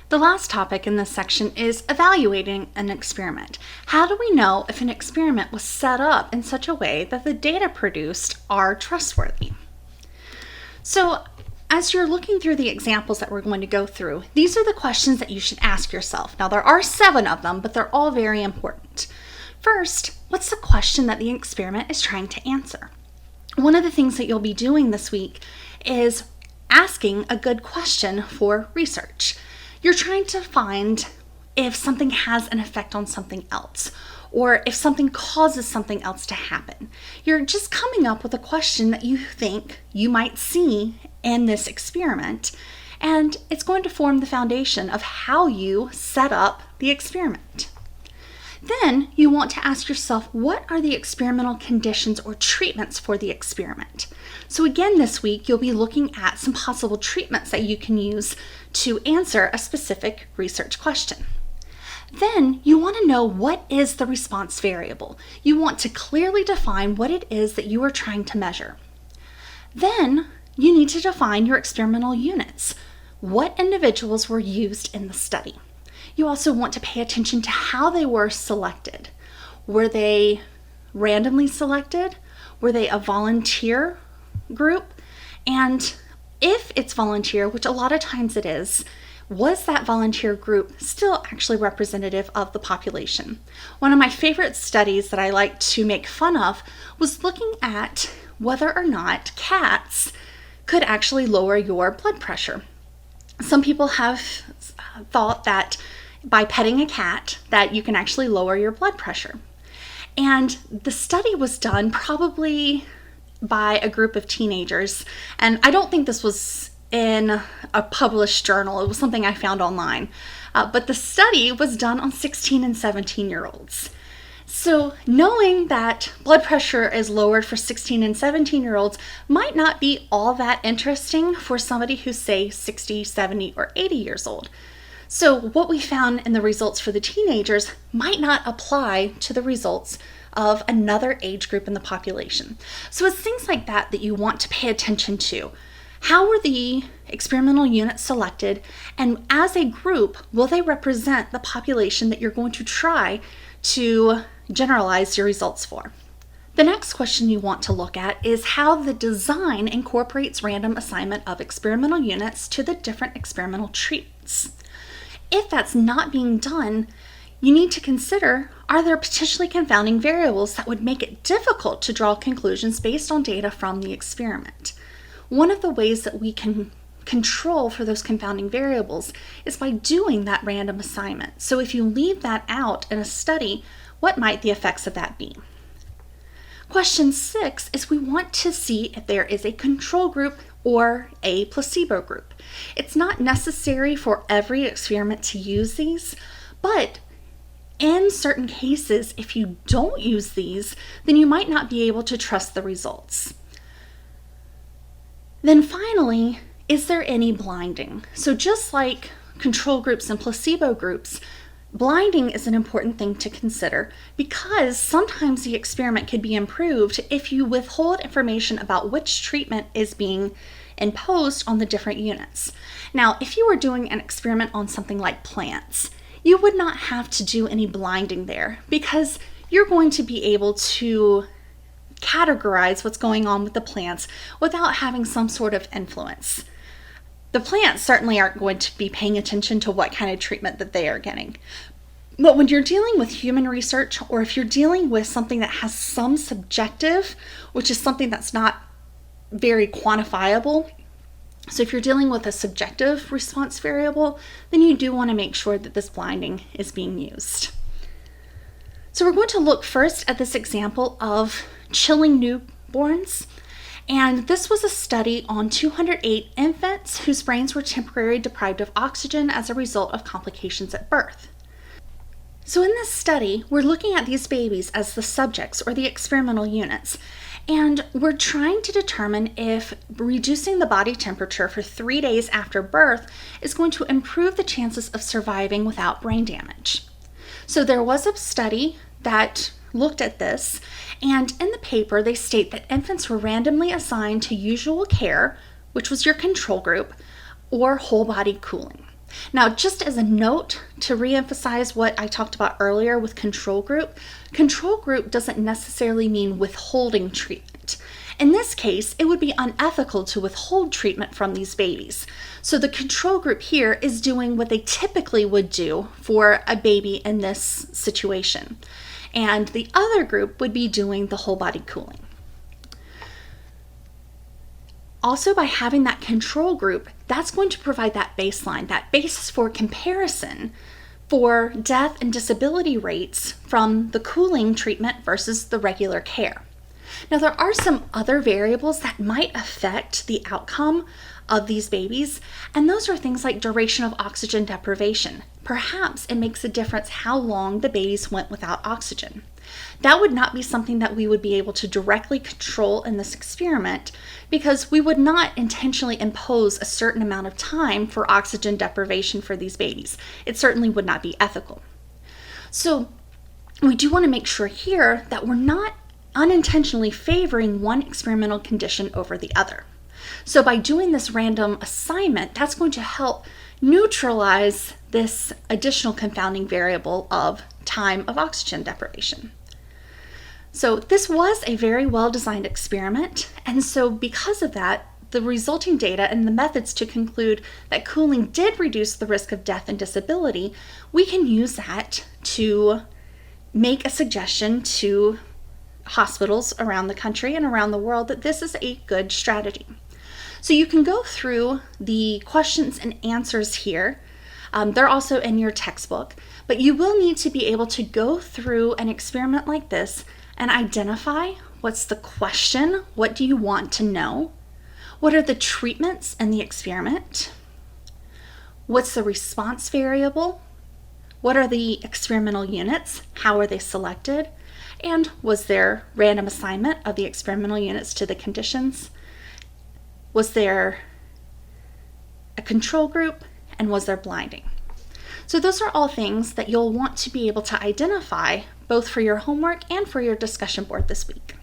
The last topic in this section is evaluating an experiment. How do we know if an experiment was set up in such a way that the data produced are trustworthy? So, as you're looking through the examples that we're going to go through, these are the questions that you should ask yourself. Now, there are 7 of them, but they're all very important. First, what's the question that the experiment is trying to answer? One of the things that you'll be doing this week is asking a good question for research. You're trying to find if something has an effect on something else, or if something causes something else to happen. You're just coming up with a question that you think you might see in this experiment, and it's going to form the foundation of how you set up the experiment. Then you want to ask yourself, what are the experimental conditions or treatments for the experiment? So again, this week, you'll be looking at some possible treatments that you can use to answer a specific research question. Then you want to know, what is the response variable? You want to clearly define what it is that you are trying to measure. Then you need to define your experimental units. What individuals were used in the study? You also want to pay attention to how they were selected. Were they randomly selected? Were they a volunteer group? And if it's volunteer, which a lot of times it is, was that volunteer group still actually representative of the population? One of my favorite studies that I like to make fun of was looking at whether or not cats could actually lower your blood pressure. Some people have thought that by petting a cat that you can actually lower your blood pressure. And the study was done probably by a group of teenagers. And I don't think this was in a published journal. It was something I found online. But the study was done on 16 and 17-year-olds. So knowing that blood pressure is lowered for 16 and 17-year-olds might not be all that interesting for somebody who's, say, 60, 70, or 80 years old. So what we found in the results for the teenagers might not apply to the results of another age group in the population. So it's things like that that you want to pay attention to. How were the experimental units selected? And as a group, will they represent the population that you're going to try to generalize your results for? The next question you want to look at is how the design incorporates random assignment of experimental units to the different experimental treatments. If that's not being done, you need to consider, are there potentially confounding variables that would make it difficult to draw conclusions based on data from the experiment? One of the ways that we can control for those confounding variables is by doing that random assignment. So if you leave that out in a study, what might the effects of that be? Question 6 is we want to see if there is a control group or a placebo group. It's not necessary for every experiment to use these, but in certain cases, if you don't use these, then you might not be able to trust the results. Then finally, is there any blinding? So just like control groups and placebo groups, blinding is an important thing to consider because sometimes the experiment could be improved if you withhold information about which treatment is being imposed on the different units. Now, if you were doing an experiment on something like plants, you would not have to do any blinding there because you're going to be able to categorize what's going on with the plants without having some sort of influence. The plants certainly aren't going to be paying attention to what kind of treatment that they are getting. But when you're dealing with human research, or if you're dealing with something that has some subjective, which is something that's not very quantifiable, so if you're dealing with a subjective response variable, then you do want to make sure that this blinding is being used. So we're going to look first at this example of chilling newborns. And this was a study on 208 infants whose brains were temporarily deprived of oxygen as a result of complications at birth. So in this study, we're looking at these babies as the subjects or the experimental units, and we're trying to determine if reducing the body temperature for 3 days after birth is going to improve the chances of surviving without brain damage. So there was a study that looked at this, and in the paper they state that infants were randomly assigned to usual care, which was your control group, or whole body cooling. Now, just as a note to reemphasize what I talked about earlier with control group doesn't necessarily mean withholding treatment. In this case, it would be unethical to withhold treatment from these babies. So the control group here is doing what they typically would do for a baby in this situation. And the other group would be doing the whole body cooling. Also, by having that control group, that's going to provide that baseline, that basis for comparison for death and disability rates from the cooling treatment versus the regular care. Now, there are some other variables that might affect the outcome of these babies, and those are things like duration of oxygen deprivation. Perhaps it makes a difference how long the babies went without oxygen. That would not be something that we would be able to directly control in this experiment because we would not intentionally impose a certain amount of time for oxygen deprivation for these babies. It certainly would not be ethical. So we do want to make sure here that we're not unintentionally favoring one experimental condition over the other. So by doing this random assignment, that's going to help neutralize this additional confounding variable of time of oxygen deprivation. So this was a very well-designed experiment, and so because of that, the resulting data and the methods to conclude that cooling did reduce the risk of death and disability, we can use that to make a suggestion to hospitals around the country and around the world that this is a good strategy. So you can go through the questions and answers here. They're also in your textbook, but you will need to be able to go through an experiment like this and identify what's the question, what do you want to know, what are the treatments in the experiment, what's the response variable, what are the experimental units, how are they selected, and was there random assignment of the experimental units to the conditions, was there a control group, and was there blinding? So those are all things that you'll want to be able to identify both for your homework and for your discussion board this week.